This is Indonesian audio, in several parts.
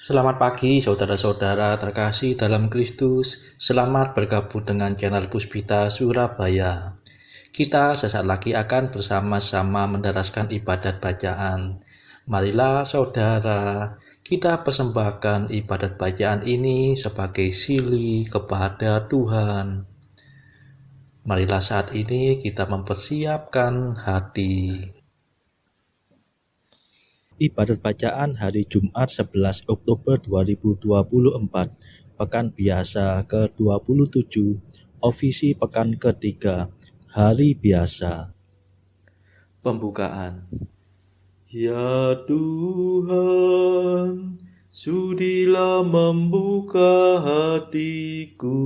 Selamat pagi saudara-saudara terkasih dalam Kristus. Selamat bergabung dengan channel Puspita Surabaya. Kita sesaat lagi akan bersama-sama mendaraskan ibadat bacaan. Marilah saudara, kita persembahkan ibadat bacaan ini sebagai sili kepada Tuhan. Marilah saat ini kita mempersiapkan hati. Ibadat bacaan hari Jumat 11 Oktober 2024, Pekan Biasa ke-27, Ofisi Pekan ketiga, Hari Biasa. Pembukaan. Ya Tuhan, sudilah membuka hatiku,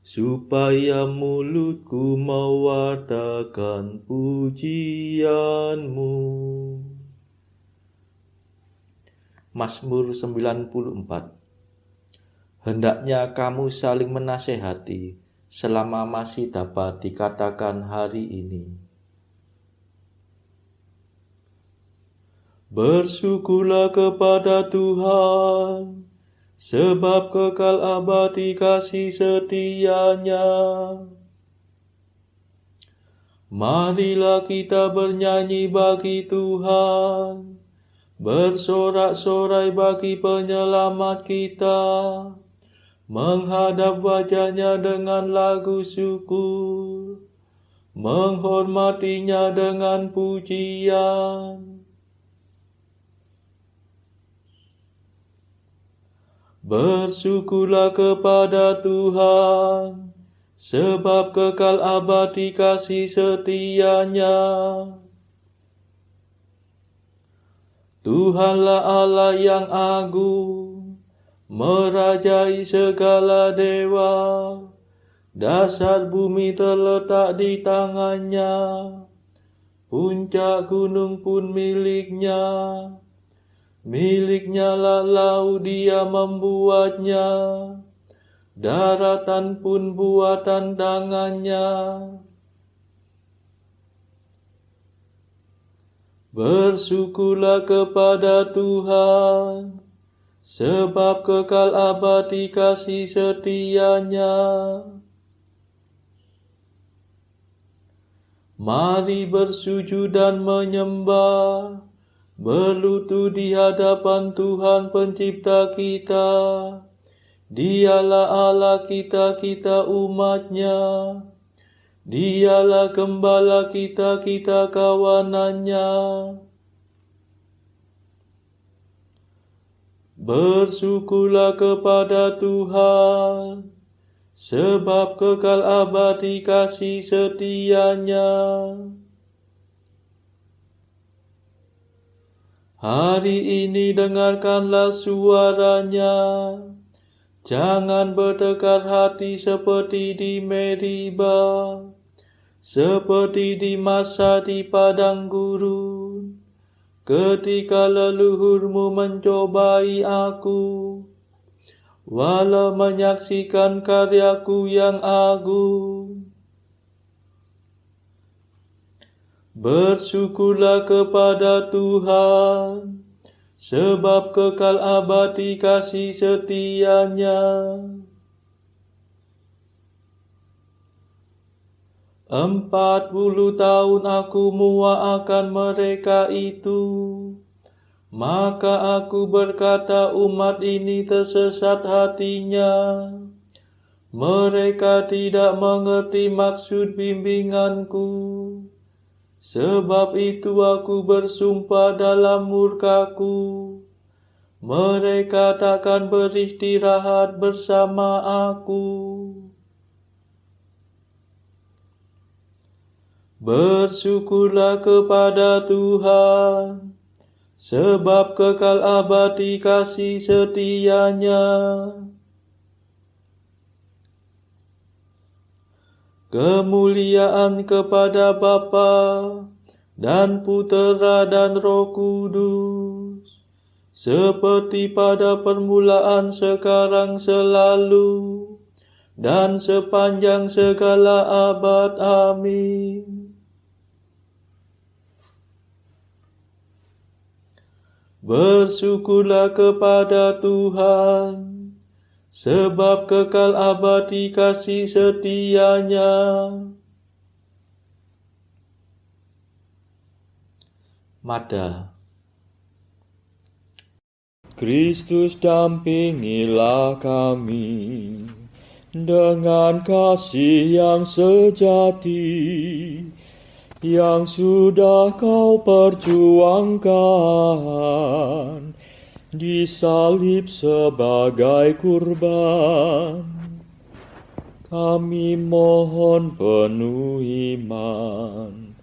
supaya mulutku mewartakan pujian-Mu. Mazmur 94. Hendaknya kamu saling menasehati selama masih dapat dikatakan hari ini. Bersyukurlah kepada Tuhan, sebab kekal abadi kasih setia-Nya. Marilah kita bernyanyi bagi Tuhan, bersorak-sorai bagi penyelamat kita, menghadap wajah-Nya dengan lagu syukur, menghormati-Nya dengan pujian. Bersyukurlah kepada Tuhan, sebab kekal abadi kasih setia-Nya. Tuhanlah Allah yang agung, merajai segala dewa. Dasar bumi terletak di tangan-Nya, puncak gunung pun milik-Nya. Milik-Nya lah laut, Dia membuatnya, daratan pun buatan tangan-Nya. Bersyukurlah kepada Tuhan, sebab kekal abadi kasih setia-Nya. Mari bersujud dan menyembah, berlutut di hadapan Tuhan Pencipta kita. Dialah Allah kita, kita umat-Nya. Dialah gembala kita, kita kawanan-Nya. Bersyukurlah kepada Tuhan, sebab kekal abadi kasih setia-Nya. Hari ini dengarkanlah suara-Nya. Jangan bertekar hati seperti di Meriba, seperti di masa di padang gurun, ketika leluhurmu mencobai aku, walau menyaksikan karyaku yang agung. Bersyukurlah kepada Tuhan, sebab kekal abadi kasih setia-Nya. 40 tahun aku muak akan mereka itu. Maka aku berkata, umat ini tersesat hatinya. Mereka tidak mengerti maksud bimbinganku. Sebab itu aku bersumpah dalam murkaku, mereka takkan beristirahat bersama aku. Bersyukurlah kepada Tuhan, sebab kekal abadi kasih setia-Nya. Kemuliaan kepada Bapa dan Putera dan Roh Kudus, seperti pada permulaan, sekarang, selalu, dan sepanjang segala abad. Amin. Bersyukurlah kepada Tuhan, sebab kekal abadi kasih setia-Nya. Mada. Kristus dampingilah kami dengan kasih yang sejati, yang sudah Kau perjuangkan, disalib sebagai kurban. Kami mohon penuh iman,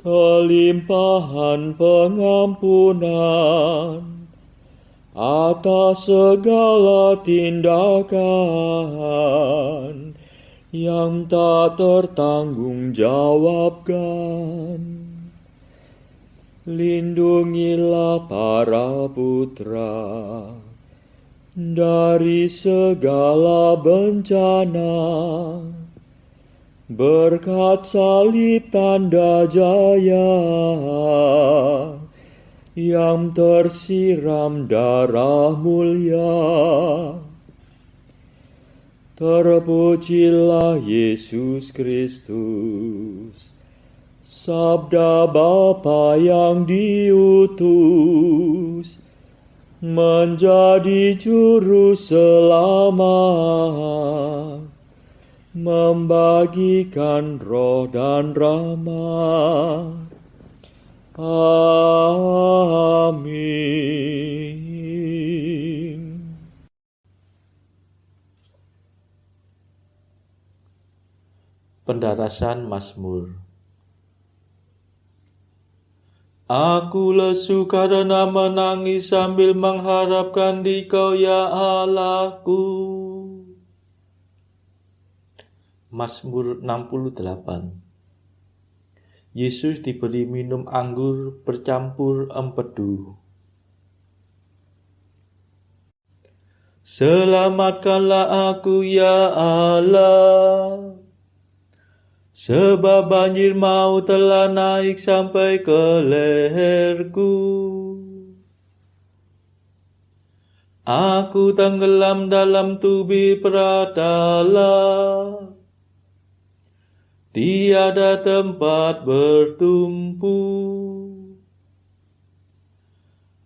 kelimpahan pengampunan atas segala tindakan yang tak tertanggungjawabkan. Lindungilah para putra dari segala bencana, berkat salib tanda jaya yang tersiram darah mulia. Terpujilah Yesus Kristus, Sabda Bapa yang diutus menjadi juru selamat, membagikan roh dan rahmat. Amin. Pendarasan Mazmur. Aku lesu karena menangis sambil mengharapkan Dikau, ya Allahku. Mazmur 68. Yesus diberi minum anggur bercampur empedu. Selamatkanlah aku, ya Allah, sebab banjir maut telah naik sampai ke leherku. Aku tenggelam dalam tubir peradala, tiada tempat bertumpu.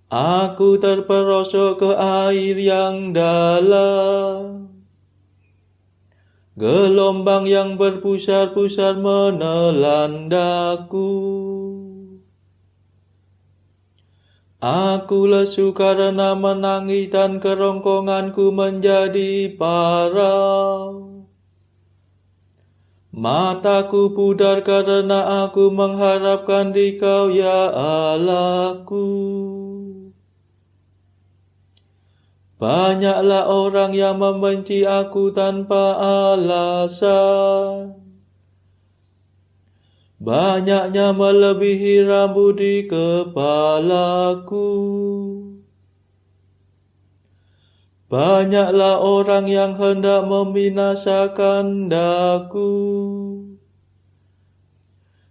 Aku terperosok ke air yang dalam, gelombang yang berpusar-pusar menelan daku. Aku lesu karena menangis dan kerongkonganku menjadi parau. Mataku pudar karena aku mengharapkan Dikau, ya Allahku. Banyaklah orang yang membenci aku tanpa alasan. Banyaknya melebihi rambut di kepalaku. Banyaklah orang yang hendak membinasakan daku,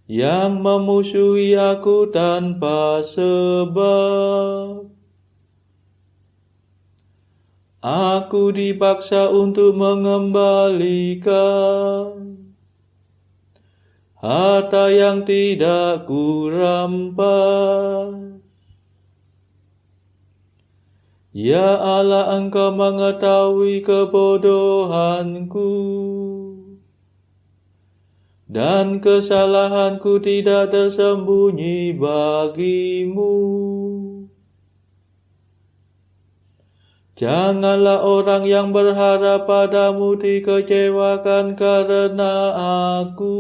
yang memusuhi aku tanpa sebab. Aku dipaksa untuk mengembalikan harta yang tidak kurampas. Ya Allah, Engkau mengetahui kebodohanku, dan kesalahanku tidak tersembunyi bagimu. Janganlah orang yang berharap padamu dikecewakan karena aku.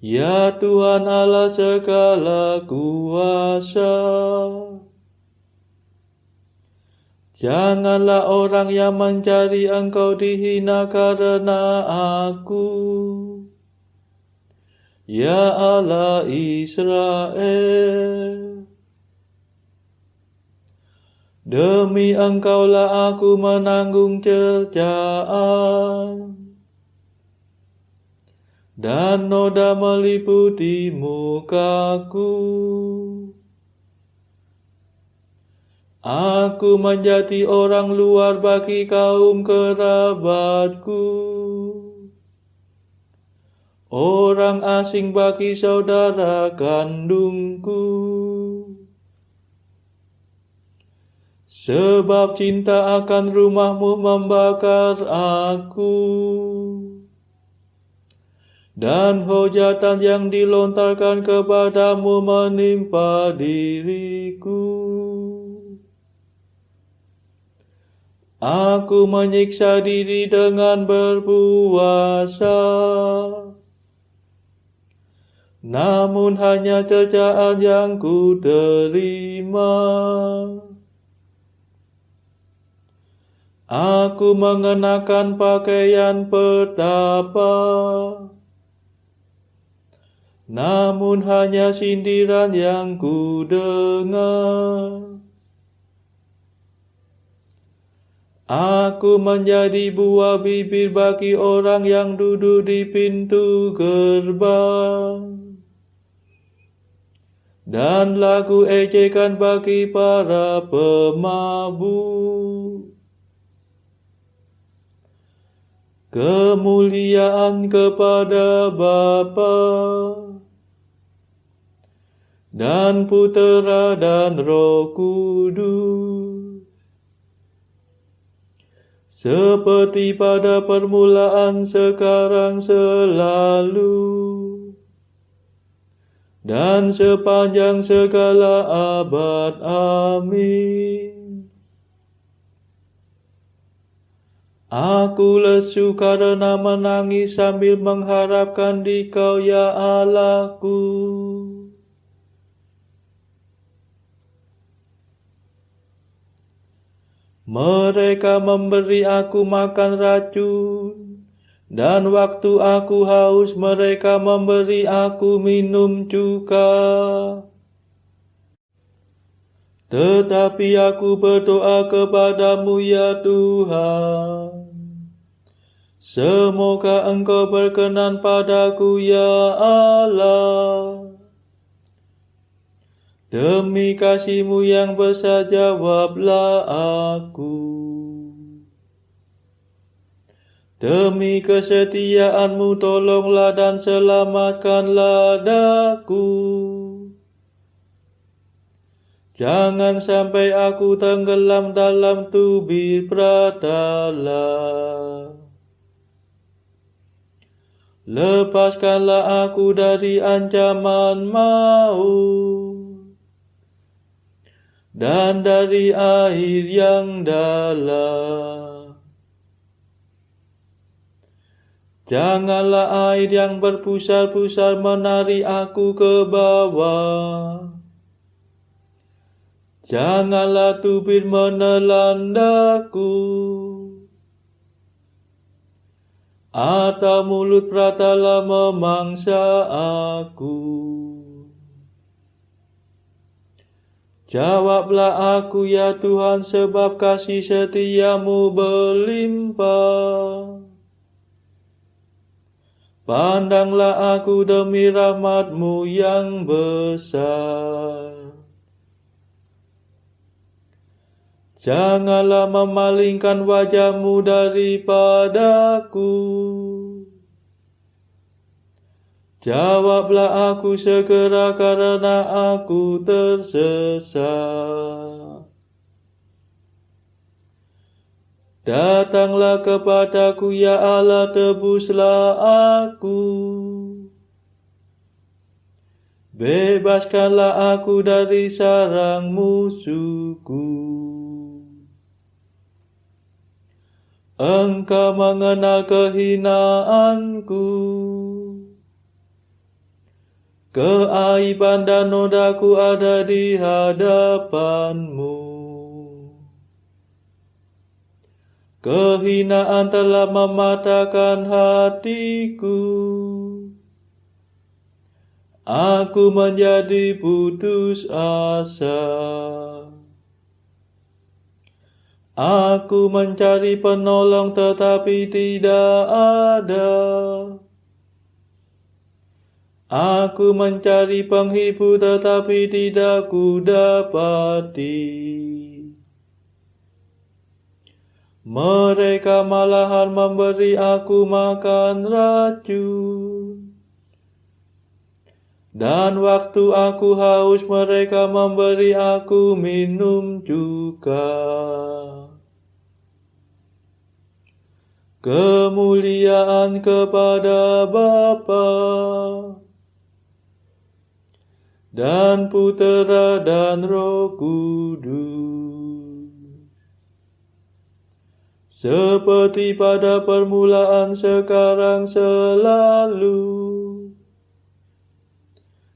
Ya Tuhan Allah segala kuasa, janganlah orang yang mencari Engkau dihina karena aku. Ya Allah Israel, demi Engkaulah aku menanggung cercaan, dan noda meliputi mukaku. Aku menjadi orang luar bagi kaum kerabatku, orang asing bagi saudara kandungku. Sebab cinta akan rumahmu membakar aku, dan hujatan yang dilontarkan kepadamu menimpa diriku. Aku menyiksa diri dengan berpuasa, namun hanya cercaan yang ku terima. Aku mengenakan pakaian petapa, namun hanya sindiran yang ku dengar. Aku menjadi buah bibir bagi orang yang duduk di pintu gerbang, dan lagu ejekan bagi para pemabuk. Kemuliaan kepada Bapa dan Putera dan Roh Kudus, seperti pada permulaan, sekarang, selalu, dan sepanjang segala abad. Amin. Aku lesu karena menangis sambil mengharapkan Dikau, ya Allahku. Mereka memberi aku makan racun, dan waktu aku haus mereka memberi aku minum cuka. Tetapi aku berdoa kepadamu, ya Tuhan. Semoga Engkau berkenan padaku, ya Allah. Demi kasih-Mu yang besar, jawablah aku. Demi kesetiaan-Mu, tolonglah dan selamatkanlah daku. Jangan sampai aku tenggelam dalam tubir pratala. Lepaskanlah aku dari ancaman maut, dan dari air yang dalam. Janganlah air yang berpusar-pusar menarik aku ke bawah. Janganlah tubir menelan daku, atau mulut pratala memangsa aku. Jawablah aku, ya Tuhan, sebab kasih setia-Mu berlimpah. Pandanglah aku demi rahmat-Mu yang besar. Janganlah memalingkan wajah-Mu daripadaku. Jawablah aku segera karena aku tersesat. Datanglah kepadaku, ya Allah, tebuslah aku. Bebaskanlah aku dari sarang musuhku. Engkau mengenal kehinaanku, keaiban dan nodaku ada di hadapan-Mu. Kehinaan telah mematahkan hatiku. Aku menjadi putus asa. Aku mencari penolong tetapi tidak ada. Aku mencari penghibur tetapi tidak ku dapati. Mereka malahan memberi aku makan racun. Dan waktu aku haus, mereka memberi aku minum juga. Kemuliaan kepada Bapa dan Putera dan Roh Kudus, seperti pada permulaan, sekarang, selalu,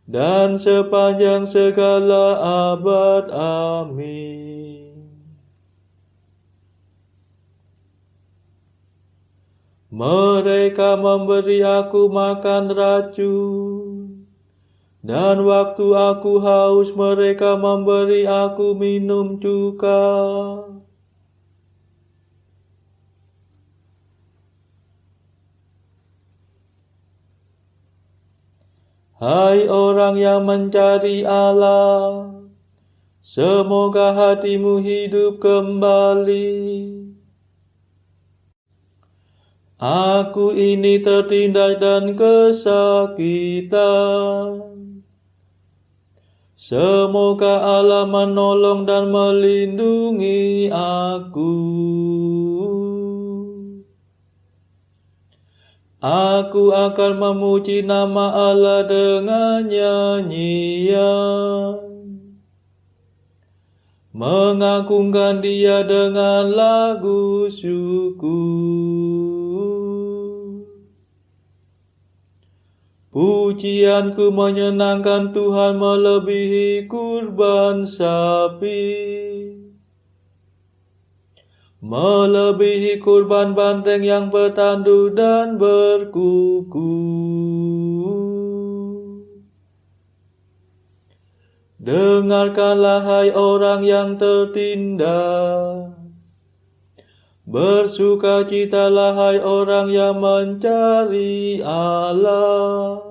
dan sepanjang segala abad. Amin. Mereka memberi aku makan racun, dan waktu aku haus, mereka memberi aku minum juga. Hai orang yang mencari Allah, semoga hatimu hidup kembali. Aku ini tertindas dan kesakitan. Semoga Allah menolong dan melindungi aku. Aku akan memuji nama Allah dengan nyanyian, mengagungkan Dia dengan lagu syukur. Pujianku menyenangkan Tuhan melebihi kurban sapi, melebihi kurban banteng yang bertandu dan berkuku. Dengarkanlah hai orang yang tertindas, bersukacitalah hai orang yang mencari Allah.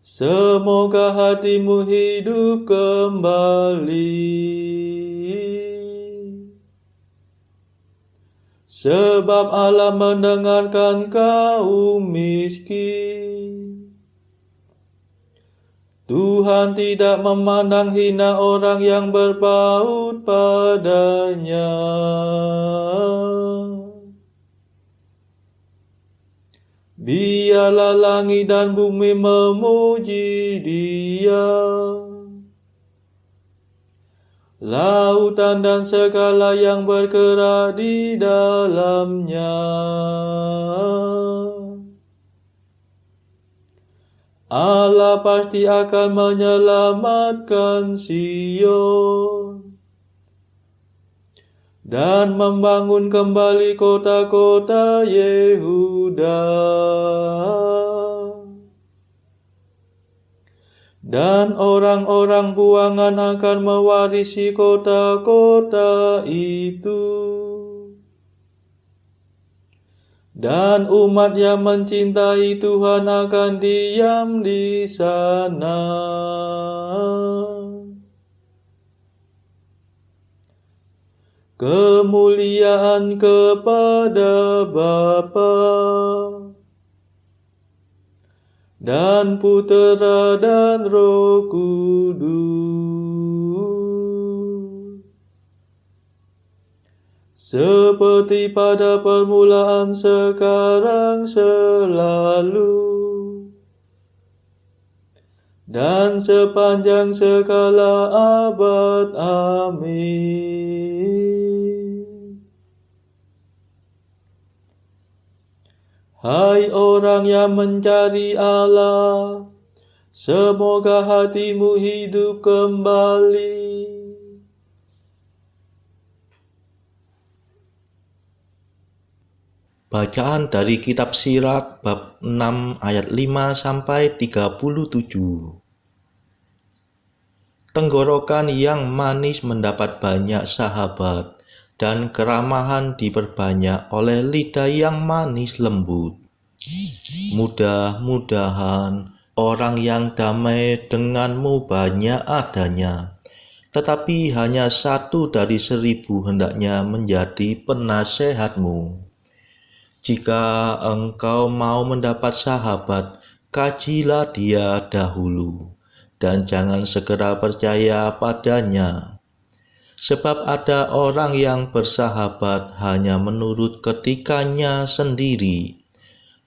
Semoga hatimu hidup kembali, sebab Allah mendengarkan kaum miskin. Tuhan tidak memandang hina orang yang berpaut padanya. Biarlah langit dan bumi memuji Dia, lautan dan segala yang bergerak di dalamnya. Allah pasti akan menyelamatkan Sion dan membangun kembali kota-kota Yehuda. Dan orang-orang buangan akan mewarisi kota-kota itu. Dan umat yang mencintai Tuhan akan diam di sana. Kemuliaan kepada Bapa dan Putera dan Roh Kudus, seperti pada permulaan, sekarang, selalu, dan sepanjang segala abad. Amin. Hai orang yang mencari Allah, semoga hatimu hidup kembali. Bacaan dari kitab Sirat bab 6 ayat 5 sampai 37. Tenggorokan yang manis mendapat banyak sahabat, dan keramahan diperbanyak oleh lidah yang manis lembut. Mudah-mudahan orang yang damai denganmu banyak adanya, tetapi hanya 1 dari 1000 hendaknya menjadi penasehatmu. Jika engkau mau mendapat sahabat, kajilah dia dahulu, dan jangan segera percaya padanya. Sebab ada orang yang bersahabat hanya menurut ketikanya sendiri,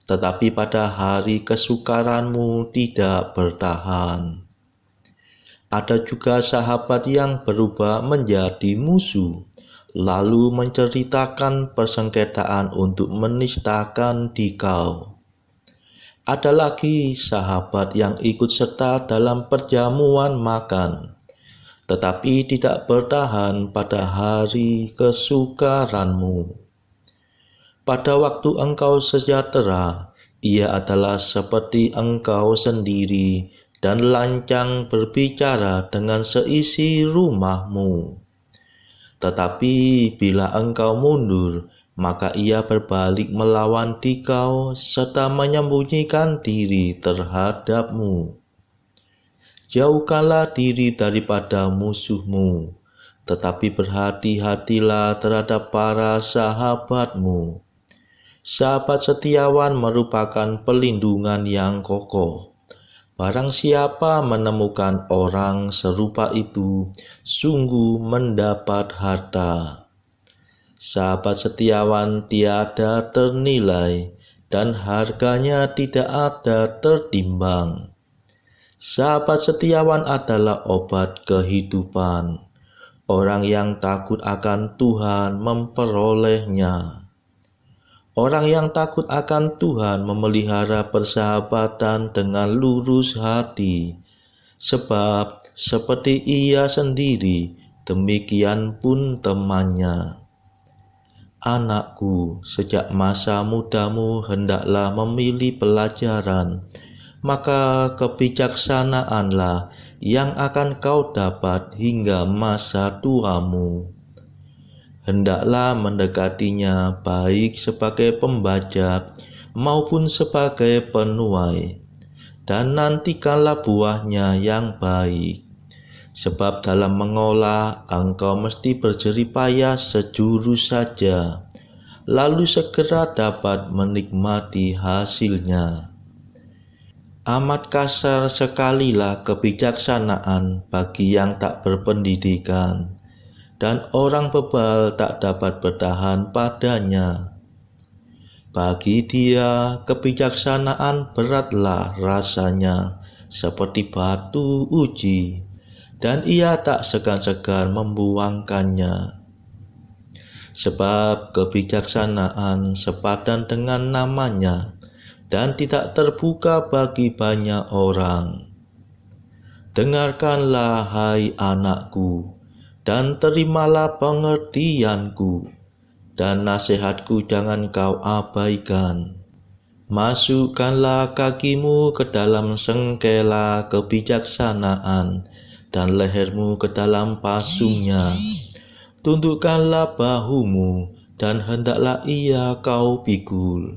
tetapi pada hari kesukaranmu tidak bertahan. Ada juga sahabat yang berubah menjadi musuh, lalu menceritakan persengketaan untuk menistakan dikau. Ada lagi sahabat yang ikut serta dalam perjamuan makan, tetapi tidak bertahan pada hari kesukaranmu. Pada waktu engkau sejahtera, ia adalah seperti engkau sendiri dan lancang berbicara dengan seisi rumahmu. Tetapi bila engkau mundur, maka ia berbalik melawan dikau serta menyembunyikan diri terhadapmu. Jauhkanlah diri daripada musuhmu, tetapi berhati-hatilah terhadap para sahabatmu. Sahabat setiawan merupakan pelindungan yang kokoh. Barang siapa menemukan orang serupa itu, sungguh mendapat harta. Sahabat setiawan tiada ternilai, dan harganya tidak ada tertimbang. Sahabat setiawan adalah obat kehidupan. Orang yang takut akan Tuhan memperolehnya. Orang yang takut akan Tuhan memelihara persahabatan dengan lurus hati, sebab seperti ia sendiri, demikian pun temannya. Anakku, sejak masa mudamu hendaklah memilih pelajaran, maka kebijaksanaanlah yang akan kau dapat hingga masa tuamu. Hendaklah mendekatinya baik sebagai pembaca maupun sebagai penuai, dan nantikanlah buahnya yang baik. Sebab dalam mengolah engkau mesti berjerih payah sejurus saja, lalu segera dapat menikmati hasilnya. Amat kasar sekalilah kebijaksanaan bagi yang tak berpendidikan, dan orang bebal tak dapat bertahan padanya. Bagi dia kebijaksanaan beratlah rasanya, seperti batu uji, dan ia tak segan-segan membuangkannya. Sebab kebijaksanaan sepadan dengan namanya, dan tidak terbuka bagi banyak orang. Dengarkanlah, hai anakku, dan terimalah pengertianku, dan nasihatku jangan kau abaikan. Masukkanlah kakimu ke dalam sengkela kebijaksanaan, dan lehermu ke dalam pasungnya. Tundukkanlah bahumu, dan hendaklah ia kau pikul,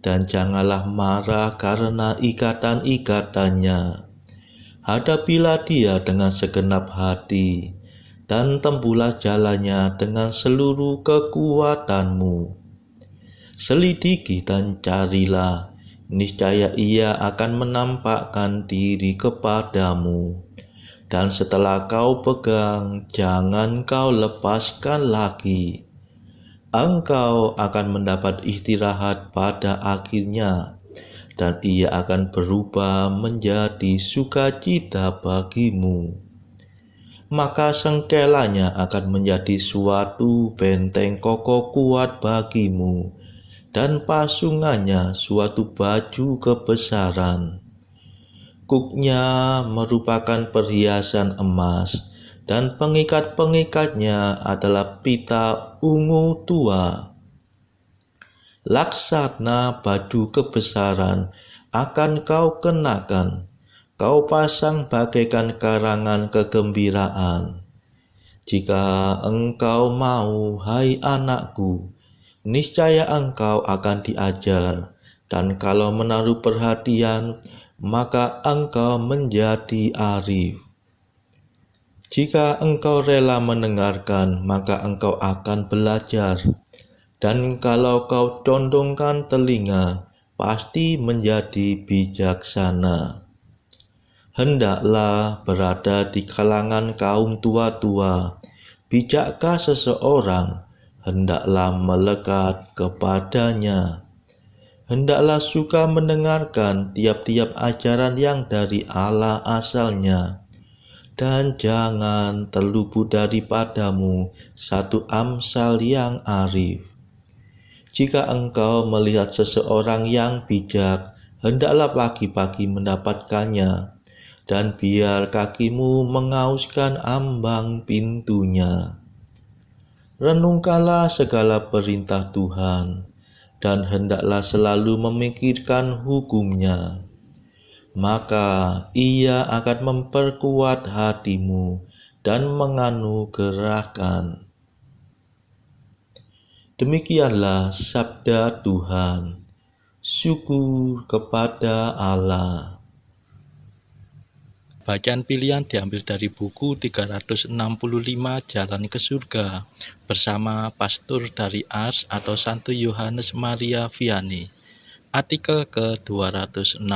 dan janganlah marah karena ikatan-ikatannya. Hadapilah dia dengan segenap hati, dan tempuhlah jalannya dengan seluruh kekuatanmu. Selidiki dan carilah, niscaya ia akan menampakkan diri kepadamu. Dan setelah kau pegang, jangan kau lepaskan lagi. Engkau akan mendapat istirahat pada akhirnya, dan ia akan berubah menjadi sukacita bagimu. Maka sengkelanya akan menjadi suatu benteng kokoh kuat bagimu, dan pasungannya suatu baju kebesaran. Kuknya merupakan perhiasan emas, dan pengikat-pengikatnya adalah pita ungu tua. Laksana baju kebesaran akan kau kenakan, kau pasang bagaikan karangan kegembiraan. Jika engkau mau, hai anakku, niscaya engkau akan diajar, dan kalau menaruh perhatian, maka engkau menjadi arif. Jika engkau rela mendengarkan, maka engkau akan belajar. Dan kalau kau condongkan telinga, pasti menjadi bijaksana. Hendaklah berada di kalangan kaum tua-tua. Bijakkah seseorang, hendaklah melekat kepadanya. Hendaklah suka mendengarkan tiap-tiap ajaran yang dari Allah asalnya. Dan jangan terluput daripadamu satu amsal yang arif. Jika engkau melihat seseorang yang bijak, hendaklah pagi-pagi mendapatkannya, dan biar kakimu mengauskan ambang pintunya. Renungkanlah segala perintah Tuhan, dan hendaklah selalu memikirkan hukum-Nya. Maka Ia akan memperkuat hatimu dan menganugerahkan. Demikianlah sabda Tuhan. Syukur kepada Allah. Bacaan pilihan diambil dari buku 365 Jalan ke Surga bersama pastor dari Ars atau Santo Yohanes Maria Vianney. Artikel ke-266.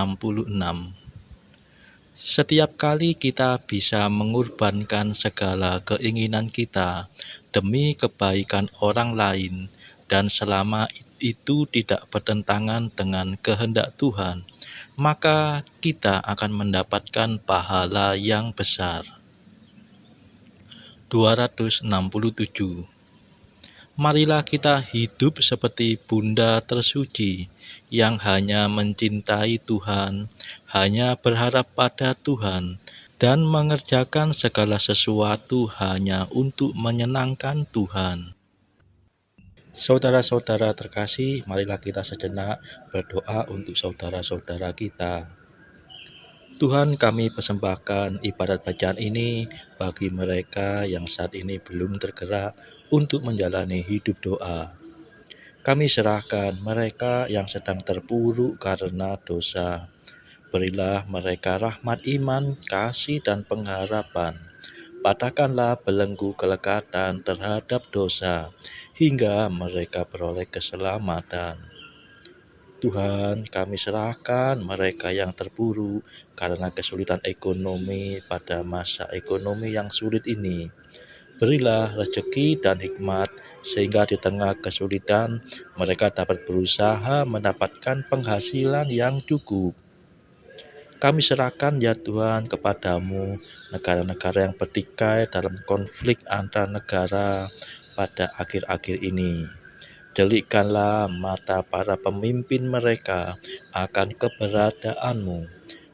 Setiap kali kita bisa mengorbankan segala keinginan kita demi kebaikan orang lain, dan selama itu tidak bertentangan dengan kehendak Tuhan, maka kita akan mendapatkan pahala yang besar. 267. Marilah kita hidup seperti Bunda tersuci yang hanya mencintai Tuhan, hanya berharap pada Tuhan, dan mengerjakan segala sesuatu hanya untuk menyenangkan Tuhan. Saudara-saudara terkasih, marilah kita sejenak berdoa untuk saudara-saudara kita. Tuhan, kami persembahkan ibadat bacaan ini bagi mereka yang saat ini belum tergerak untuk menjalani hidup doa. Kami serahkan mereka yang sedang terpuruk karena dosa. Berilah mereka rahmat iman, kasih, dan pengharapan. Patahkanlah belenggu kelekatan terhadap dosa, hingga mereka beroleh keselamatan. Tuhan, kami serahkan mereka yang terpuruk karena kesulitan ekonomi pada masa ekonomi yang sulit ini. Berilah rezeki dan hikmat, sehingga di tengah kesulitan mereka dapat berusaha mendapatkan penghasilan yang cukup. Kami serahkan ya Tuhan kepadamu negara-negara yang bertikai dalam konflik antar negara pada akhir-akhir ini. Delikkanlah mata para pemimpin mereka akan keberadaanmu,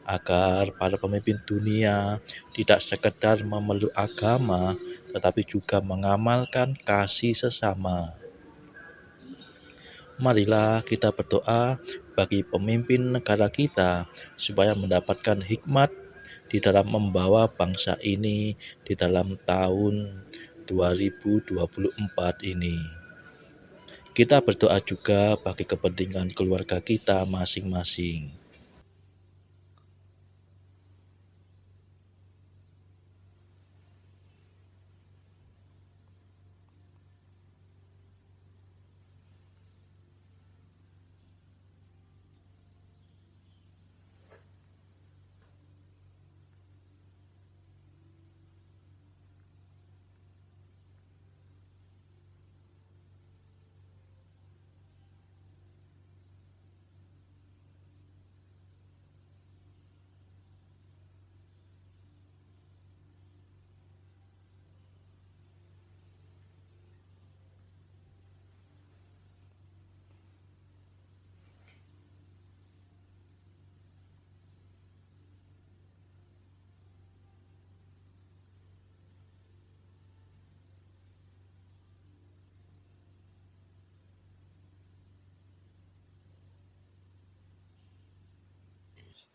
agar para pemimpin dunia tidak sekedar memeluk agama, tetapi juga mengamalkan kasih sesama. Marilah kita berdoa bagi pemimpin negara kita, supaya mendapatkan hikmat di dalam membawa bangsa ini di dalam tahun 2024 ini. Kita berdoa juga bagi kepentingan keluarga kita masing-masing.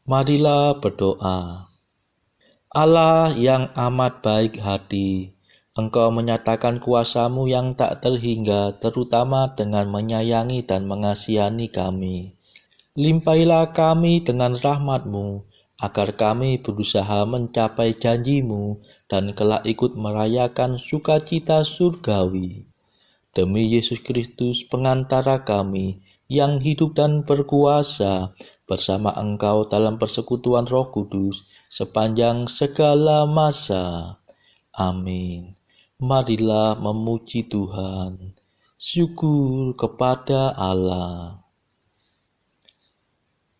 Marilah berdoa. Allah yang amat baik hati, Engkau menyatakan kuasa-Mu yang tak terhingga, terutama dengan menyayangi dan mengasihani kami. Limpahilah kami dengan rahmat-Mu, agar kami berusaha mencapai janji-Mu dan kelak ikut merayakan sukacita surgawi. Demi Yesus Kristus, pengantara kami, yang hidup dan berkuasa bersama Engkau dalam persekutuan Roh Kudus sepanjang segala masa. Amin. Marilah memuji Tuhan. Syukur kepada Allah.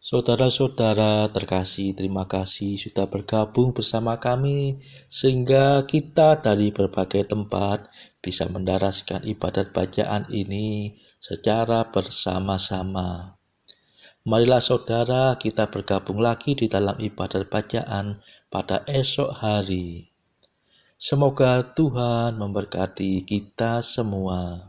Saudara-saudara terkasih, terima kasih sudah bergabung bersama kami sehingga kita dari berbagai tempat bisa mendaraskan ibadat bacaan ini secara bersama-sama. Marilah saudara kita bergabung lagi di dalam ibadat bacaan pada esok hari. Semoga Tuhan memberkati kita semua.